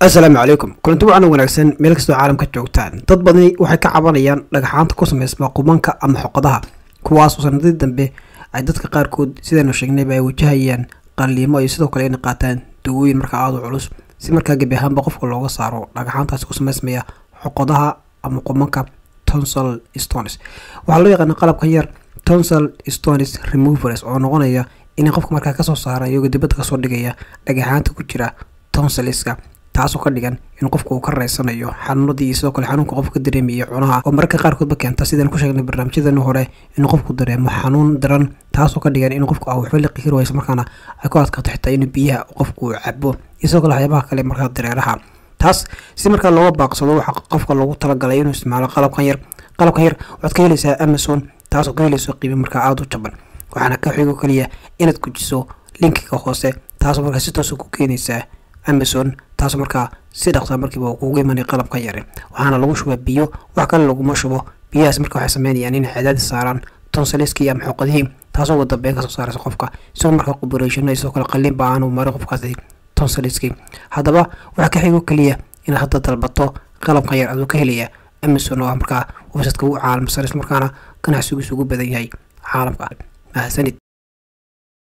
السلام عليكم كنت وعنا ونعكسن ملك سو عالم كجوجتان dad badani waxay ka cabanayaan dhagaxaanta ku sameysma qubanka ama xoqadaha kuwaas oo sanadii dambe ay dadka qaar kood sidaan u sheegnay bay wajahayaan qaliimo iyo sidoo kale in qaataan dawooyin marka aad u culus si marka gabi ahaan qofka looga saaro dhagaxaantaas ku sameysmaya xoqadaha ama qubanka tonsil stones waxa loo yaqaan qalabkan yar tonsil stones removers oo noqonaya in qofka marka ka soo saarayo dibadda ka soo dhigaya dhagaxaanta ku jira tonsiliska taasoo ka dhigan in qofku uu ka reysanayo xanuunadii sidoo kale xanuunka qofka dareemiyo cunaha oo marka qaar kood ba keenta sidaan ku sheegnay barnaamijyadan hore in qofku dareemo xanuun daran taasoo ka dhigan in qofku uu xilli qiiro wayso markaana ay ku adkaato xitaa in biyaha qofku uu cabo sidoo kale waxyaabaha kale marka dareeraha taas si marka loo baaqsado waxa qofka loogu talagalay inuu isticmaalo qalabkan yar waxaad ka helaysaa Amazon taasoo ka helayso qiimo marka aad u jaban waxaana ka xigo kaliya inaad gujiso linkiga hoose taasoo marka si toos ah ku keenaysa Amazon taasoo marka si dhaqso markiiba uu ugu imanay qalabka yar waxaana lagu shubaa biyo wax kale lagu shubo biyahaas marka waxay sameeyaan in cadaadis saaran tonsiliski ama xoqadii taasoo wada been ka soo saaraysa qofka soo marka operation ay soo kala qalin baan uu maro qofkaasi tonsiliski hadaba waxa ka xigo kaliya in hadda dalbato qalabka yar aad ka helaya Amazon oo marka website-ka uu caalamsan markaana ganacsigiisu ugu badan yahay caalamka.